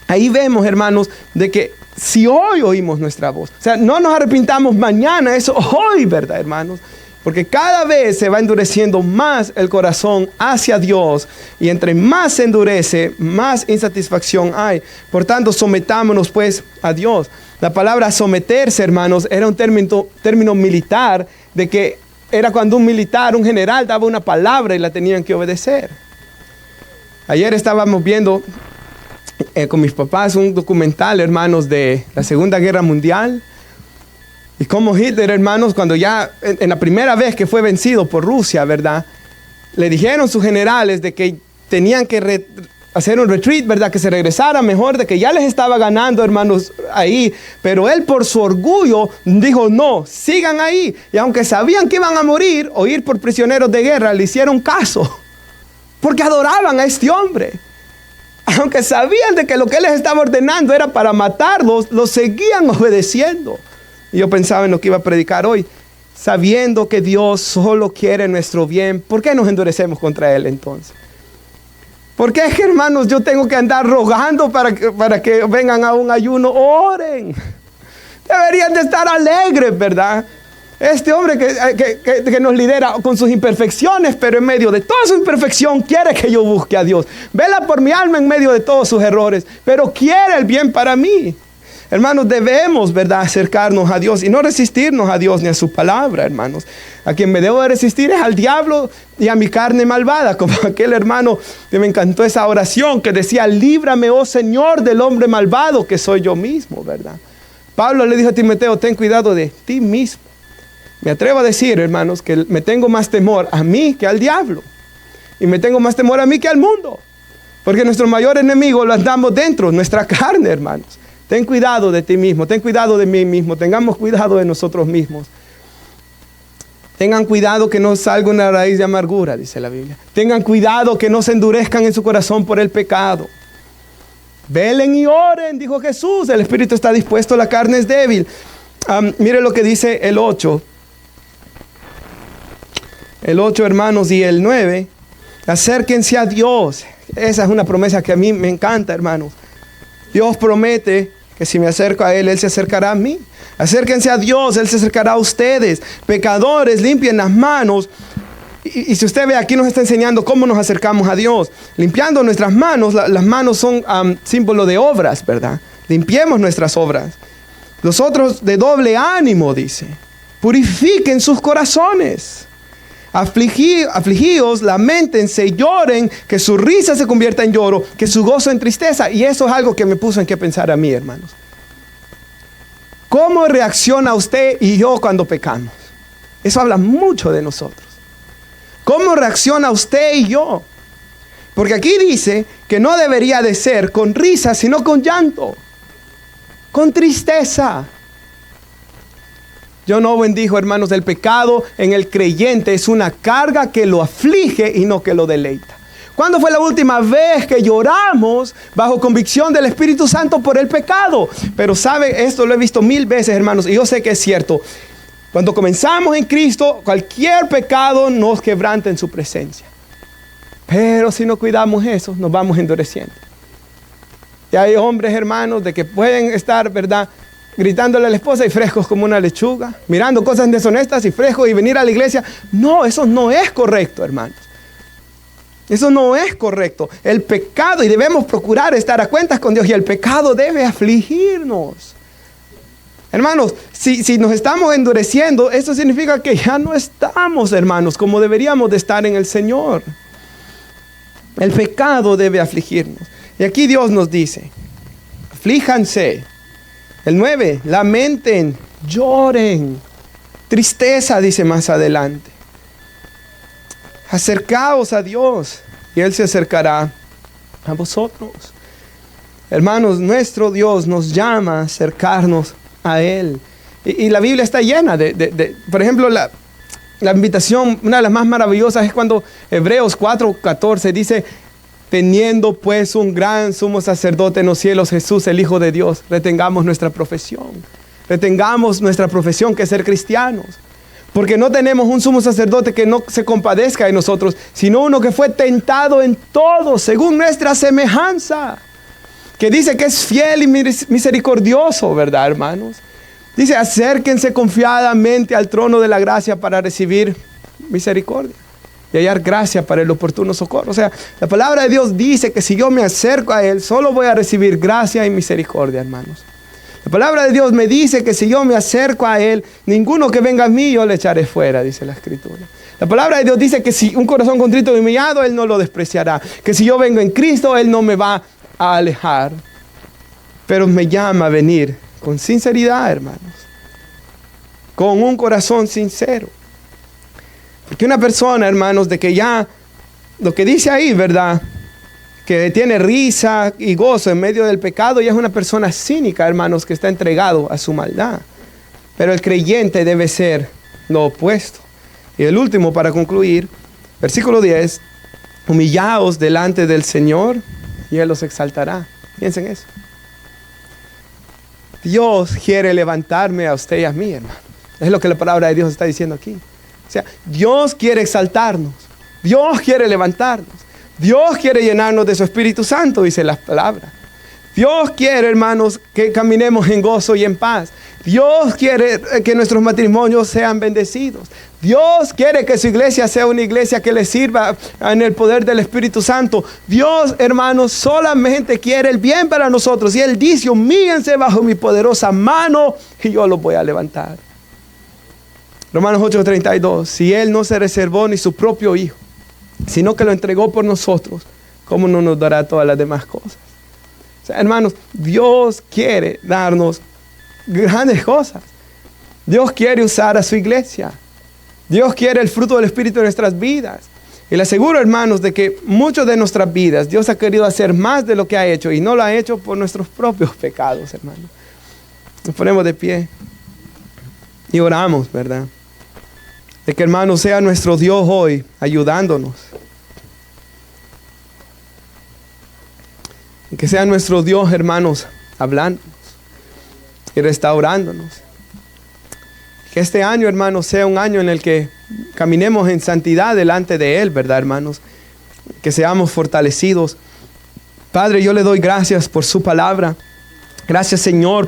Ahí vemos, hermanos, de que si hoy oímos nuestra voz, o sea, no nos arrepintamos mañana, eso hoy, ¿verdad, hermanos? Porque cada vez se va endureciendo más el corazón hacia Dios y entre más se endurece, más insatisfacción hay. Por tanto, sometámonos pues a Dios. La palabra someterse, hermanos, era un término militar de que era cuando un militar, un general daba una palabra y la tenían que obedecer. Ayer estábamos viendo con mis papás un documental, hermanos, de la Segunda Guerra Mundial. Y como Hitler, hermanos, cuando ya en la primera vez que fue vencido por Rusia, ¿verdad? Le dijeron sus generales de que tenían que hacer un retreat, ¿verdad? Que se regresara mejor, de que ya les estaba ganando, hermanos, ahí. Pero él por su orgullo dijo, no, sigan ahí. Y aunque sabían que iban a morir o ir por prisioneros de guerra, le hicieron caso. Porque adoraban a este hombre. aunque sabían de que lo que Él les estaba ordenando era para matarlos, los seguían obedeciendo. Y yo pensaba en lo que iba a predicar hoy. Sabiendo que Dios solo quiere nuestro bien, ¿por qué nos endurecemos contra Él entonces? ¿Por qué es que, hermanos, yo tengo que andar rogando para que vengan a un ayuno? Oren. Deberían de estar alegres, ¿verdad? Este hombre que nos lidera con sus imperfecciones, pero en medio de toda su imperfección quiere que yo busque a Dios. Vela por mi alma en medio de todos sus errores, pero quiere el bien para mí. Hermanos, debemos, ¿verdad?, acercarnos a Dios y no resistirnos a Dios ni a su palabra, hermanos. A quien me debo de resistir es al diablo y a mi carne malvada, como aquel hermano que me encantó esa oración que decía: líbrame, oh Señor, del hombre malvado que soy yo mismo, ¿verdad? Pablo le dijo a Timoteo: ten cuidado de ti mismo. Me atrevo a decir, hermanos, que me tengo más temor a mí que al diablo. Y me tengo más temor a mí que al mundo. Porque nuestro mayor enemigo lo andamos dentro, nuestra carne, hermanos. Ten cuidado de ti mismo, ten cuidado de mí mismo, tengamos cuidado de nosotros mismos. Tengan cuidado que no salga una raíz de amargura, dice la Biblia. Tengan cuidado que no se endurezcan en su corazón por el pecado. Velen y oren, dijo Jesús. El espíritu está dispuesto, la carne es débil. Mire lo que dice el 8. El 8, hermanos, y el 9. Acérquense a Dios. Esa es una promesa que a mí me encanta, hermanos. Dios promete que si me acerco a Él, Él se acercará a mí. Acérquense a Dios, Él se acercará a ustedes. Pecadores, limpien las manos. Y si usted ve, aquí nos está enseñando cómo nos acercamos a Dios. Limpiando nuestras manos. Las manos son símbolo de obras, ¿verdad? Limpiemos nuestras obras. Los otros de doble ánimo, dice. Purifiquen sus corazones. Afligíos, lamentense, lloren, que su risa se convierta en lloro, que su gozo en tristeza. Y eso es algo que me puso en qué pensar a mí, hermanos. ¿Cómo reacciona usted y yo cuando pecamos? Eso habla mucho de nosotros. ¿Cómo reacciona usted y yo? Porque aquí dice que no debería de ser con risa, sino con llanto, con tristeza. Yo no bendijo, hermanos, el pecado en el creyente es una carga que lo aflige y no que lo deleita. ¿Cuándo fue la última vez que lloramos bajo convicción del Espíritu Santo por el pecado? Pero sabe, esto lo he visto 1000 veces, hermanos, y yo sé que es cierto. Cuando comenzamos en Cristo, cualquier pecado nos quebranta en su presencia. Pero si no cuidamos eso, nos vamos endureciendo. Y hay hombres, hermanos, de que pueden estar, ¿verdad?, gritándole a la esposa y frescos como una lechuga, mirando cosas deshonestas y frescos y venir a la iglesia. No, eso no es correcto, hermanos. Eso no es correcto. El pecado, y debemos procurar estar a cuentas con Dios, y el pecado debe afligirnos. Hermanos, si nos estamos endureciendo, eso significa que ya no estamos, hermanos, como deberíamos de estar en el Señor. El pecado debe afligirnos. Y aquí Dios nos dice: aflíjanse. El 9, lamenten, lloren. Tristeza, dice más adelante. Acercaos a Dios y Él se acercará a vosotros. Hermanos, nuestro Dios nos llama a acercarnos a Él. Y la Biblia está llena por ejemplo, la invitación, una de las más maravillosas es cuando Hebreos 4:14 dice: teniendo pues un gran sumo sacerdote en los cielos, Jesús, el Hijo de Dios, retengamos nuestra profesión. Retengamos nuestra profesión, que es ser cristianos. Porque no tenemos un sumo sacerdote que no se compadezca de nosotros, sino uno que fue tentado en todo, según nuestra semejanza. Que dice que es fiel y misericordioso, ¿verdad, hermanos? Dice: acérquense confiadamente al trono de la gracia para recibir misericordia y hallar gracia para el oportuno socorro. O sea, la palabra de Dios dice que si yo me acerco a Él, solo voy a recibir gracia y misericordia, hermanos. La palabra de Dios me dice que si yo me acerco a Él, ninguno que venga a mí yo le echaré fuera, dice la Escritura. La palabra de Dios dice que si un corazón contrito y humillado, Él no lo despreciará. Que si yo vengo en Cristo, Él no me va a alejar. Pero me llama a venir con sinceridad, hermanos. Con un corazón sincero. Porque una persona, hermanos, de que ya, lo que dice ahí, ¿verdad?, que tiene risa y gozo en medio del pecado, ya es una persona cínica, hermanos, que está entregado a su maldad. Pero el creyente debe ser lo opuesto. Y el último, para concluir, versículo 10, humillaos delante del Señor y Él los exaltará. Piensen eso. Dios quiere levantarme a usted y a mí, hermano. Es lo que la palabra de Dios está diciendo aquí. O sea, Dios quiere exaltarnos. Dios quiere levantarnos. Dios quiere llenarnos de su Espíritu Santo, dice la palabra. Dios quiere, hermanos, que caminemos en gozo y en paz. Dios quiere que nuestros matrimonios sean bendecidos. Dios quiere que su iglesia sea una iglesia que le sirva en el poder del Espíritu Santo. Dios, hermanos, solamente quiere el bien para nosotros. Y Él dice, humíllense bajo mi poderosa mano y yo los voy a levantar. Romanos 8:32, si Él no se reservó ni su propio Hijo, sino que lo entregó por nosotros, ¿cómo no nos dará todas las demás cosas? O sea, hermanos, Dios quiere darnos grandes cosas. Dios quiere usar a su iglesia. Dios quiere el fruto del Espíritu en nuestras vidas. Y le aseguro, hermanos, de que muchas de nuestras vidas Dios ha querido hacer más de lo que ha hecho, y no lo ha hecho por nuestros propios pecados, hermanos. Nos ponemos de pie y oramos, ¿verdad? De que, hermanos, sea nuestro Dios hoy ayudándonos. Y que sea nuestro Dios, hermanos, hablándonos y restaurándonos. Que este año, hermanos, sea un año en el que caminemos en santidad delante de Él, ¿verdad, hermanos? Que seamos fortalecidos. Padre, yo le doy gracias por su palabra. Gracias, Señor.